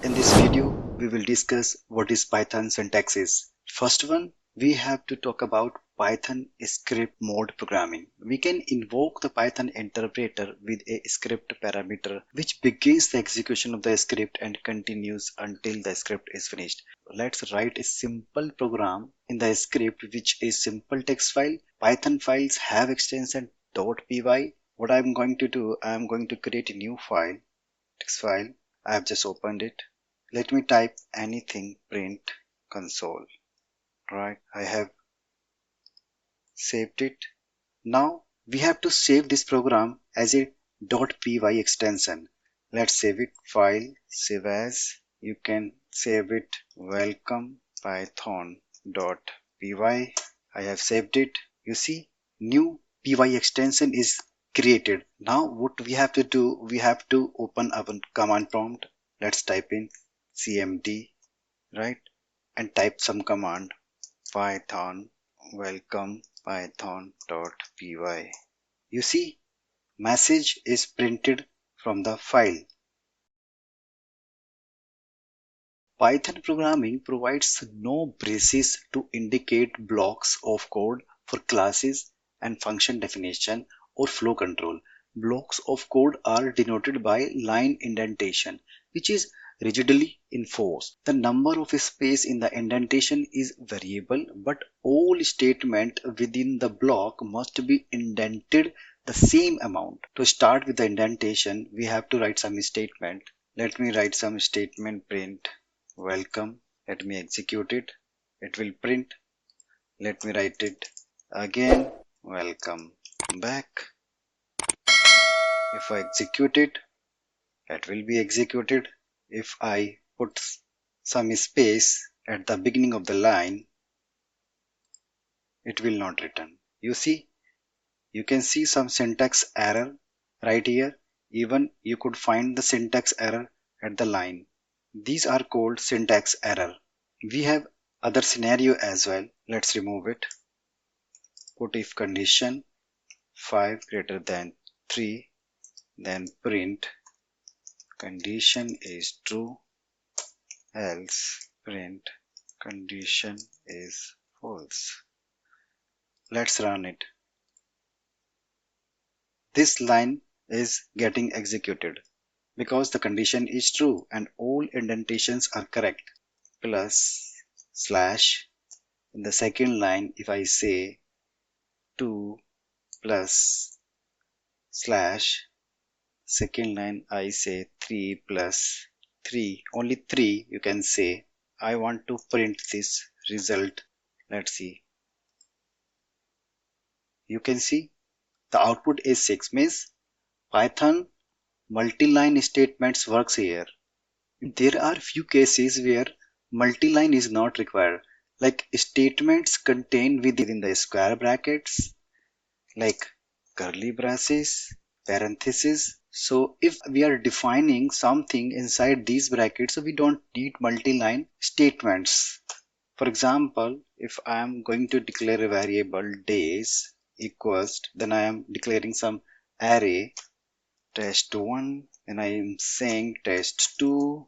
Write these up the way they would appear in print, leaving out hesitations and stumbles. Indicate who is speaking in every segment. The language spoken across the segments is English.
Speaker 1: In this video, we will discuss what is Python syntax is. First one, we have to talk about Python script mode programming. We can invoke the Python interpreter with a script parameter which begins the execution of the script and continues until the script is finished. Let's write a simple program in the script which is simple text file. Python files have extension .py. What I'm going to do, I'm going to create a new file, text file. I have just opened it. Let me type anything, print console. Right, I have saved it. Now we have to save this program as a .py extension. Let's save it. File, save as. You can save it welcome python.py. I have saved it. You see, new py extension is created. Now what we have to do, we have to open our command prompt. Let's type in cmd, right, and type some command, python welcome python.py. You see, message is printed from the file. Python programming provides no braces to indicate blocks of code for classes and function definition or flow control. Blocks of code are denoted by line indentation, which is rigidly enforced. The number of space in the indentation is variable, but all statement within the block must be indented the same amount. To start with the indentation, we have to write some statement. Let me write some statement, print welcome. Let me execute it. It will print. Let me write it again, welcome back. If I execute it, it will be executed. If I put some space at the beginning of the line, it will not return. You see, you can see some syntax error right here. Even you could find the syntax error at the line. These are called syntax error. We have other scenario as well. Let's remove it. Put if condition 5 greater than 3, then print condition is true, else print condition is false. Let's run it. This line is getting executed because the condition is true and all indentations are correct. Plus slash in the second line, if I say 2 plus slash, second line I say 3 plus 3, only 3 you can say. I want to print this result. Let's see. You can see the output is 6, means Python multi-line statements works here. There are few cases where multi-line is not required, like statements contained within the square brackets, like curly braces, parentheses. So if we are defining something inside these brackets, so we don't need multi-line statements. For example, if I am going to declare a variable days equals, then I am declaring some array test1, and I am saying test2,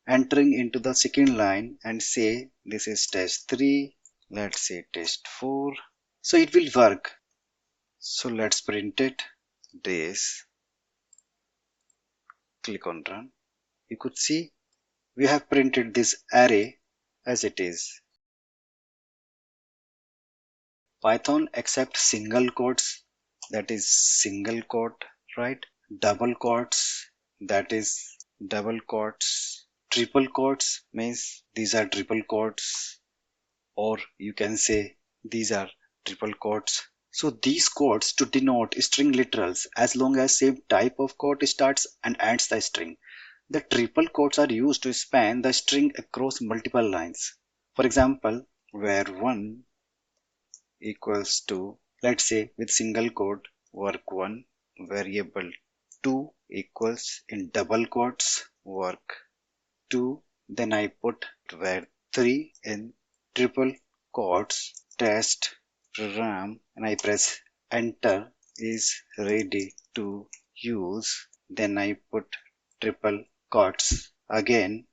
Speaker 1: entering into the second line and say this is test3, let's say test4. So it will work. So let's print it, days, click on run. You could see we have printed this array as it is. Python accepts single quotes, that is single quote, right? Double quotes, that is double quotes. Triple quotes means these are triple quotes, or you can say these are triple quotes. So these quotes to denote string literals as long as same type of quote starts and ends the string. The triple quotes are used to span the string across multiple lines. For example, where 1 equals to, let's say with single quote, work1, variable 2 equals in double quotes work2, then I put where 3 in triple quotes test program, and I press enter is ready to use, then I put triple quotes again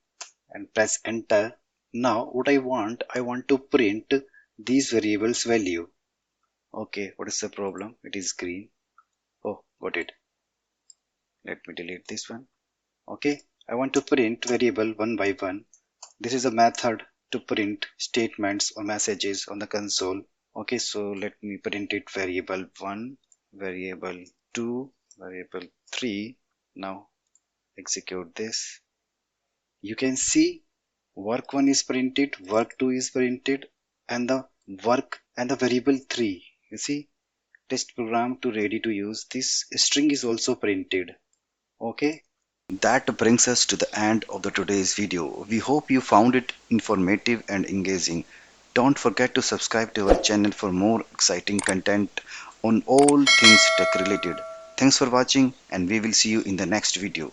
Speaker 1: and press enter. Now what I want to print these variables value. Okay, what is the problem? It is green. Oh, got it. Let me delete this one. Okay, I want to print variable one by one. This is a method to print statements or messages on the console. Okay, so let me print it variable 1, variable 2, variable 3. Now execute this. You can see work 1 is printed, work 2 is printed, and the work and the variable 3. You see, test program to ready to use. This string is also printed. Okay. That brings us to the end of the today's video. We hope you found it informative and engaging. Don't forget to subscribe to our channel for more exciting content on all things tech related. Thanks for watching and we will see you in the next video.